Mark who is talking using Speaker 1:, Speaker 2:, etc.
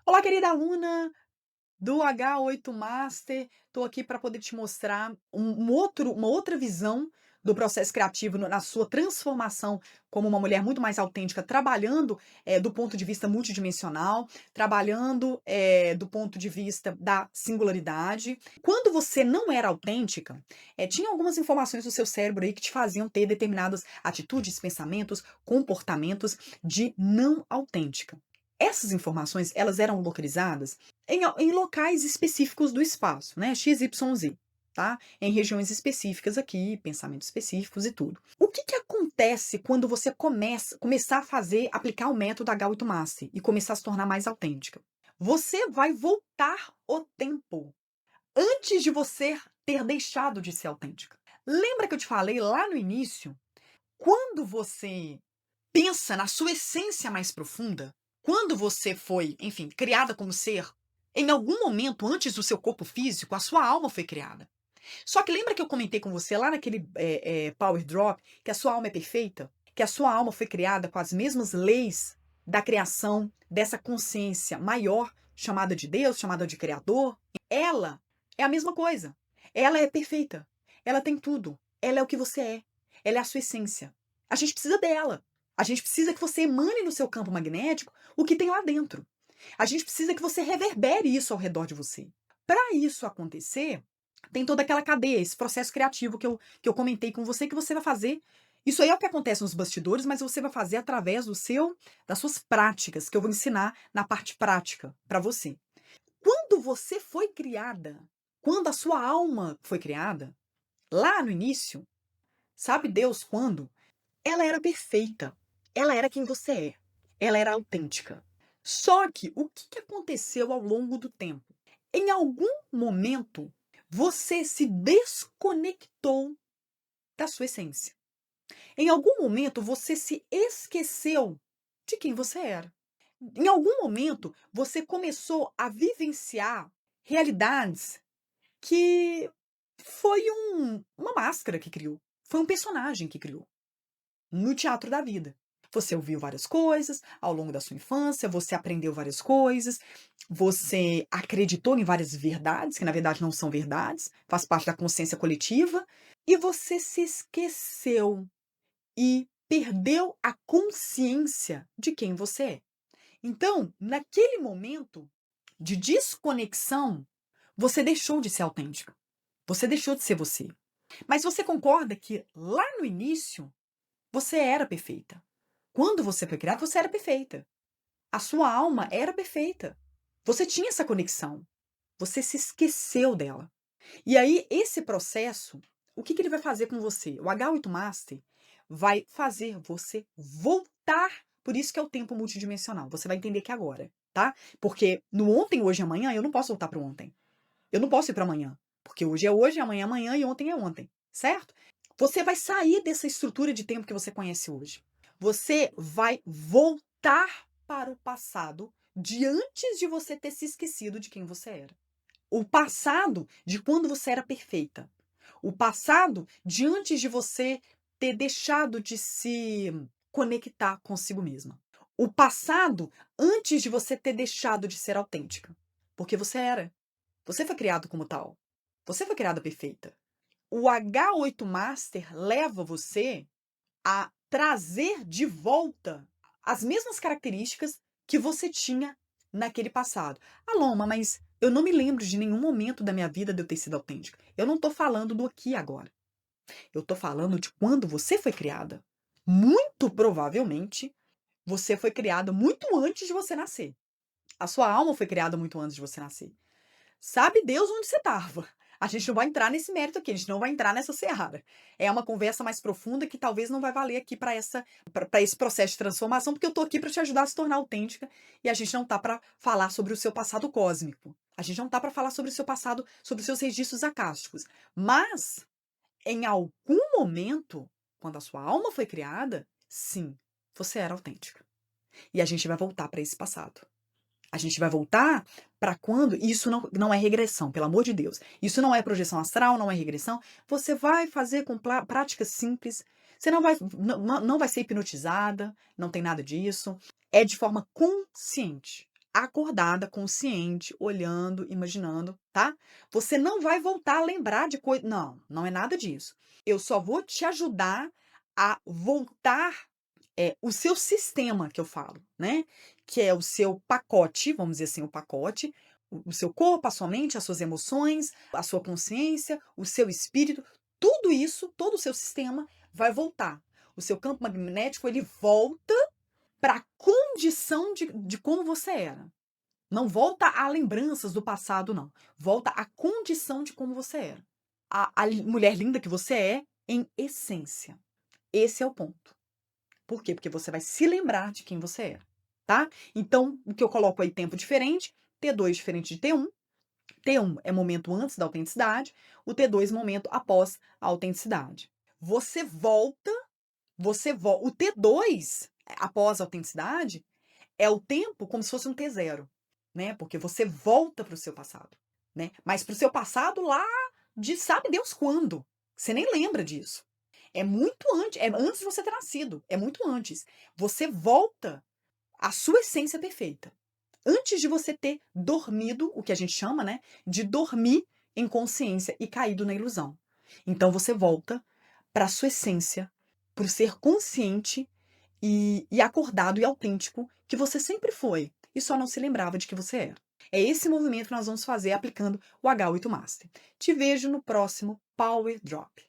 Speaker 1: Olá, querida aluna do H8 Master. Estou aqui para poder te mostrar uma outra visão do processo criativo na sua transformação como uma mulher muito mais autêntica, trabalhando do ponto de vista multidimensional, trabalhando do ponto de vista da singularidade. Quando você não era autêntica, tinha algumas informações do seu cérebro aí que te faziam ter determinadas atitudes, pensamentos, comportamentos de não autêntica. Essas informações, elas eram localizadas em locais específicos do espaço, né, X, Y, Z, tá, em regiões específicas aqui, pensamentos específicos e tudo. O que que acontece quando você começar a aplicar o método H8 Master e começar a se tornar mais autêntica? Você vai voltar o tempo antes de você ter deixado de ser autêntica. Lembra que eu te falei lá no início, quando você pensa na sua essência mais profunda, quando você foi, enfim, criada como ser, em algum momento antes do seu corpo físico, a sua alma foi criada. Só que lembra que eu comentei com você lá naquele Power Drop que a sua alma é perfeita? Que a sua alma foi criada com as mesmas leis da criação dessa consciência maior, chamada de Deus, chamada de Criador? Ela é a mesma coisa. Ela é perfeita. Ela tem tudo. Ela é o que você é. Ela é a sua essência. A gente precisa dela. A gente precisa que você emane no seu campo magnético o que tem lá dentro. A gente precisa que você reverbere isso ao redor de você. Para isso acontecer, tem toda aquela cadeia, esse processo criativo que eu comentei com você, que você vai fazer. Isso aí é o que acontece nos bastidores, mas você vai fazer através das suas práticas, que eu vou ensinar na parte prática para você. Quando você foi criada, quando a sua alma foi criada, lá no início, sabe Deus quando? Ela era perfeita. Ela era quem você é. Ela era autêntica. Só que o que que aconteceu ao longo do tempo? Em algum momento, você se desconectou da sua essência. Em algum momento, você se esqueceu de quem você era. Em algum momento, você começou a vivenciar realidades que foi uma máscara que criou. Foi um personagem que criou no teatro da vida. Você ouviu várias coisas ao longo da sua infância, você aprendeu várias coisas, você acreditou em várias verdades, que na verdade não são verdades, faz parte da consciência coletiva, e você se esqueceu e perdeu a consciência de quem você é. Então, naquele momento de desconexão, você deixou de ser autêntico. Você deixou de ser você. Mas você concorda que lá no início você era perfeita? Quando você foi criada, você era perfeita. A sua alma era perfeita. Você tinha essa conexão. Você se esqueceu dela. E aí, esse processo, o que que ele vai fazer com você? O H8 Master vai fazer você voltar. Por isso que é o tempo multidimensional. Você vai entender que é agora, tá? Porque no ontem, hoje e amanhã, eu não posso voltar para o ontem. Eu não posso ir para amanhã. Porque hoje, amanhã é amanhã e ontem é ontem. Certo? Você vai sair dessa estrutura de tempo que você conhece hoje. Você vai voltar para o passado de antes de você ter se esquecido de quem você era. O passado de quando você era perfeita. O passado de antes de você ter deixado de se conectar consigo mesma. O passado antes de você ter deixado de ser autêntica. Porque você era. Você foi criado como tal. Você foi criada perfeita. O H8 Master leva você a trazer de volta as mesmas características que você tinha naquele passado. Aloma, mas eu não me lembro de nenhum momento da minha vida de eu ter sido autêntica. Eu não tô falando do aqui e agora. Eu tô falando de quando você foi criada. Muito provavelmente, você foi criada muito antes de você nascer. A sua alma foi criada muito antes de você nascer. Sabe Deus onde você estava. A gente não vai entrar nesse mérito aqui, a gente não vai entrar nessa seara. É uma conversa mais profunda que talvez não vai valer aqui para esse processo de transformação, porque eu tô aqui para te ajudar a se tornar autêntica e a gente não tá para falar sobre o seu passado cósmico. A gente não tá para falar sobre o seu passado, sobre os seus registros acásticos. Mas em algum momento, quando a sua alma foi criada, sim, você era autêntica. E a gente vai voltar para esse passado. A gente vai voltar para quando isso não é regressão, pelo amor de Deus. Isso não é projeção astral, não é regressão. Você vai fazer com práticas simples. Você não vai ser hipnotizada, não tem nada disso. É de forma consciente. acordada, consciente, olhando, imaginando, tá? Você não vai voltar a lembrar de coisa. Não, não é nada disso. Eu só vou te ajudar a voltar o seu sistema que eu falo, né? Que é o seu pacote, vamos dizer assim, o pacote, o seu corpo, a sua mente, as suas emoções, a sua consciência, o seu espírito, tudo isso, todo o seu sistema vai voltar. O seu campo magnético, ele volta para a condição de como você era. Não volta a lembranças do passado, não. Volta à condição de como você era. A mulher linda que você é, em essência. Esse é o ponto. Por quê? Porque você vai se lembrar de quem você era, tá? Então, o que eu coloco aí, tempo diferente, T2 diferente de T1. T1 é momento antes da autenticidade, o T2 momento após a autenticidade. O T2, após a autenticidade, é o tempo como se fosse um T0, né? Porque você volta para o seu passado, né? Mas para o seu passado lá de sabe Deus quando. Você nem lembra disso. É muito antes, é antes de você ter nascido, é muito antes. Você volta à sua essência perfeita. Antes de você ter dormido, o que a gente chama, né, de dormir em consciência e caído na ilusão. Então você volta para a sua essência, para o ser consciente e acordado e autêntico que você sempre foi e só não se lembrava de que você era. É esse movimento que nós vamos fazer aplicando o H8 Master. Te vejo no próximo Power Drop.